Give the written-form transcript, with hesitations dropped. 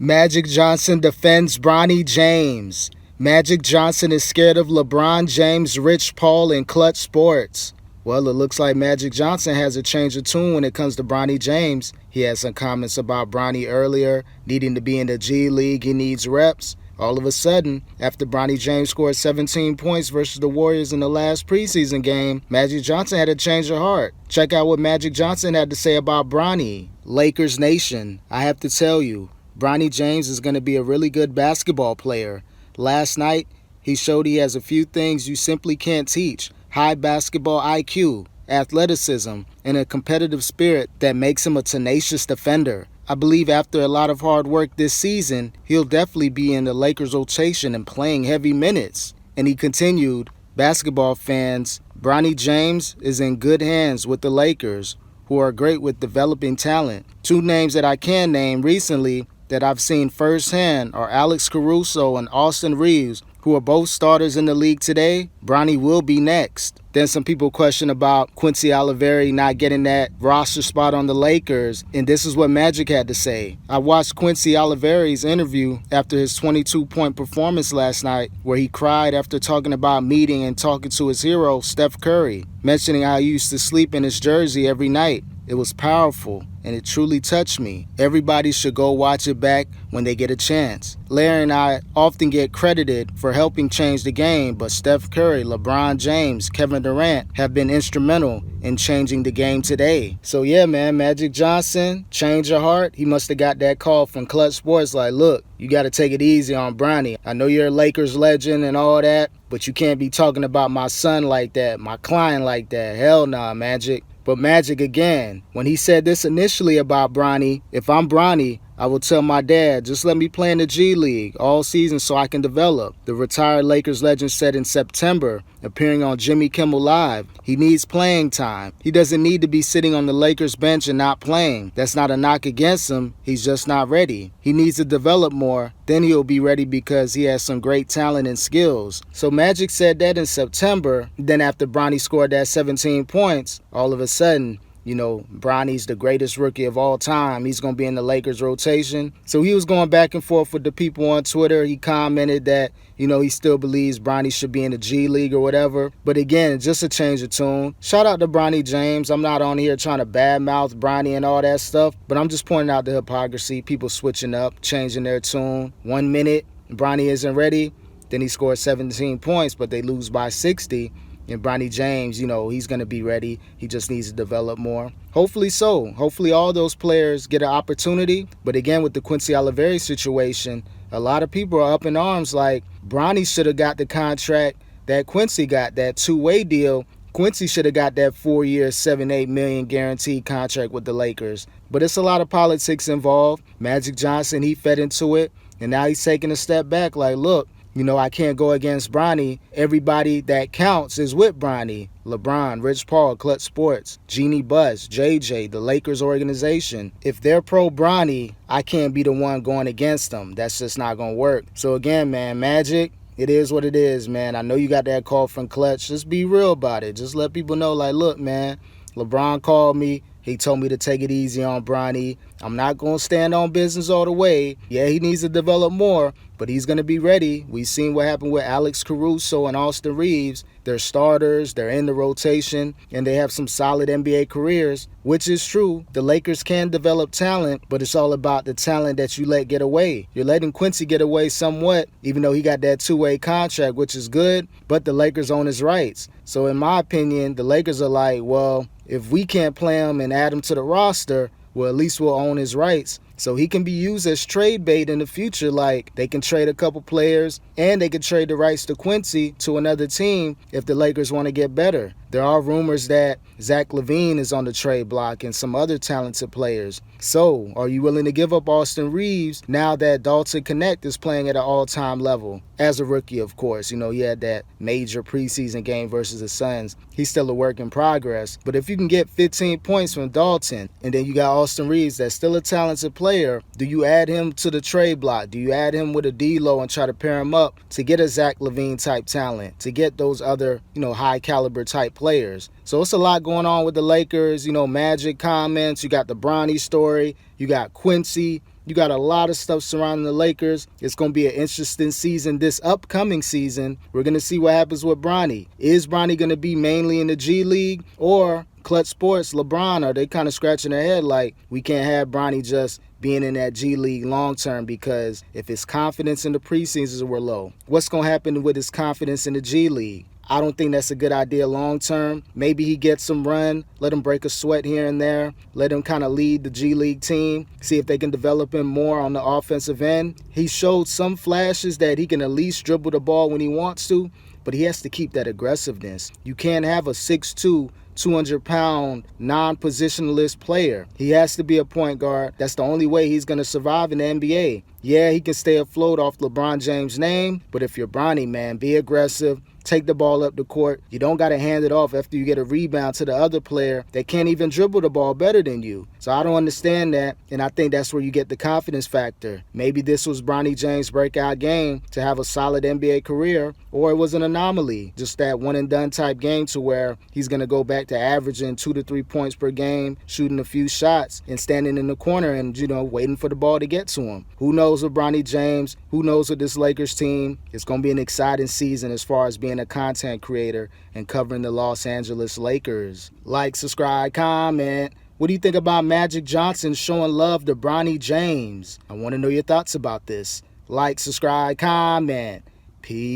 Magic Johnson defends Bronny James. Magic Johnson is scared of LeBron James, Rich Paul, and Clutch Sports. Well, it looks like Magic Johnson has a change of tune when it comes to Bronny James. He had some comments about Bronny earlier, needing to be in the G-League, he needs reps. All of a sudden, after Bronny James scored 17 points versus the Warriors in the last preseason game, Magic Johnson had a change of heart. Check out what Magic Johnson had to say about Bronny. Lakers Nation, I have to tell you, Bronny James is going to be a really good basketball player. Last night, he showed he has a few things you simply can't teach. High basketball IQ, athleticism, and a competitive spirit that makes him a tenacious defender. I believe after a lot of hard work this season, he'll definitely be in the Lakers rotation and playing heavy minutes. And he continued, basketball fans, Bronny James is in good hands with the Lakers, who are great with developing talent. Two names that I can name recently that I've seen firsthand are Alex Caruso and Austin Reeves, who are both starters in the league today. Bronny will be next. Then some people question about Quincy Olivari not getting that roster spot on the Lakers, and this is what Magic had to say. I watched Quincy Olivari's interview after his 22-point performance last night, where he cried after talking about meeting and talking to his hero, Steph Curry, mentioning how he used to sleep in his jersey every night. It was powerful, and it truly touched me. Everybody should go watch it back when they get a chance. Larry and I often get credited for helping change the game, but Steph Curry, LeBron James, Kevin Durant have been instrumental in changing the game today. So yeah, man, Magic Johnson, change your heart. He must have got that call from Clutch Sports like, look, you got to take it easy on Bronny. I know you're a Lakers legend and all that, but you can't be talking about my son like that, my client like that. Hell nah, Magic. But Magic again, when he said this initially about Bronny, if I'm Bronny, I will tell my dad, just let me play in the G-League all season so I can develop. The retired Lakers legend said in September, appearing on Jimmy Kimmel Live, he needs playing time. He doesn't need to be sitting on the Lakers bench and not playing. That's not a knock against him. He's just not ready. He needs to develop more. Then he'll be ready because he has some great talent and skills. So Magic said that in September. Then after Bronny scored that 17 points, all of a sudden, you know, Bronny's the greatest rookie of all time. He's going to be in the Lakers rotation. So he was going back and forth with the people on Twitter. He commented that, you know, he still believes Bronny should be in the G-League or whatever. But again, just a change of tune. Shout out to Bronny James. I'm not on here trying to badmouth Bronny and all that stuff, but I'm just pointing out the hypocrisy. People switching up, changing their tune. 1 minute, Bronny isn't ready. Then he scores 17 points, but they lose by 60. And Bronny James, you know, he's going to be ready. He just needs to develop more. Hopefully so. Hopefully all those players get an opportunity. But again, with the Quincy Olivari situation, a lot of people are up in arms like Bronny should have got the contract that Quincy got, that two-way deal. Quincy should have got that 4-year, $7-8 million guaranteed contract with the Lakers. But it's a lot of politics involved. Magic Johnson, he fed into it. And now he's taking a step back like, look, you know, I can't go against Bronny. Everybody that counts is with Bronny. LeBron, Rich Paul, Clutch Sports, Jeanie Buss, JJ, the Lakers organization. If they're pro Bronny, I can't be the one going against them. That's just not going to work. So again, man, Magic, it is what it is, man. I know you got that call from Clutch. Just be real about it. Just let people know, like, look, man, LeBron called me. He told me to take it easy on Bronny. I'm not going to stand on business all the way. Yeah, he needs to develop more, but he's going to be ready. We've seen what happened with Alex Caruso and Austin Reeves. They're starters, they're in the rotation, and they have some solid NBA careers, which is true. The Lakers can develop talent, but it's all about the talent that you let get away. You're letting Quincy get away somewhat, even though he got that two-way contract, which is good, but the Lakers own his rights. So in my opinion, the Lakers are like, well, if we can't play him and add him to the roster, well, at least we'll own his rights. So he can be used as trade bait in the future. Like, they can trade a couple players and they can trade the rights to Quincy to another team if the Lakers want to get better. There are rumors that Zach LaVine is on the trade block and some other talented players. So, are you willing to give up Austin Reeves now that Dalton Knecht is playing at an all-time level? As a rookie, of course. You know, he had that major preseason game versus the Suns. He's still a work in progress. But if you can get 15 points from Dalton, and then you got Austin Reeves that's still a talented player, do you add him to the trade block? Do you add him with a D-Lo and try to pair him up to get a Zach LaVine type talent, to get those other, you know, high caliber type players? So it's a lot going on with the Lakers. You know, Magic comments. You got the Bronny story. You got Quincy. You got a lot of stuff surrounding the Lakers. It's going to be an interesting season this upcoming season. We're going to see what happens with Bronny. Is Bronny going to be mainly in the G-League, or Clutch Sports, LeBron, are they kind of scratching their head like we can't have Bronny just being in that G-League long term, because if his confidence in the preseasons were low, what's going to happen with his confidence in the G-League? I don't think that's a good idea long term. Maybe he gets some run, let him break a sweat here and there, let him kind of lead the G-League team, see if they can develop him more on the offensive end. He showed some flashes that he can at least dribble the ball when he wants to, but he has to keep that aggressiveness. You can't have a 6'2", 200-pound, non-positionalist player. He has to be a point guard. That's the only way he's going to survive in the NBA. Yeah, he can stay afloat off LeBron James' name, but if you're Bronny, man, be aggressive. Take the ball up the court. You don't got to hand it off after you get a rebound to the other player that can't even dribble the ball better than you. So I don't understand that, and I think that's where you get the confidence factor. Maybe this was Bronny James' breakout game to have a solid NBA career, or it was an anomaly, just that one-and-done type game to where he's going to go back to averaging 2 to 3 points per game, shooting a few shots, and standing in the corner and, waiting for the ball to get to him. Who knows with Bronny James? Who knows with this Lakers team? It's going to be an exciting season as far as being a content creator and covering the Los Angeles Lakers. Like, subscribe, comment. What do you think about Magic Johnson showing love to Bronny James? I want to know your thoughts about this. Like, subscribe, comment. Peace.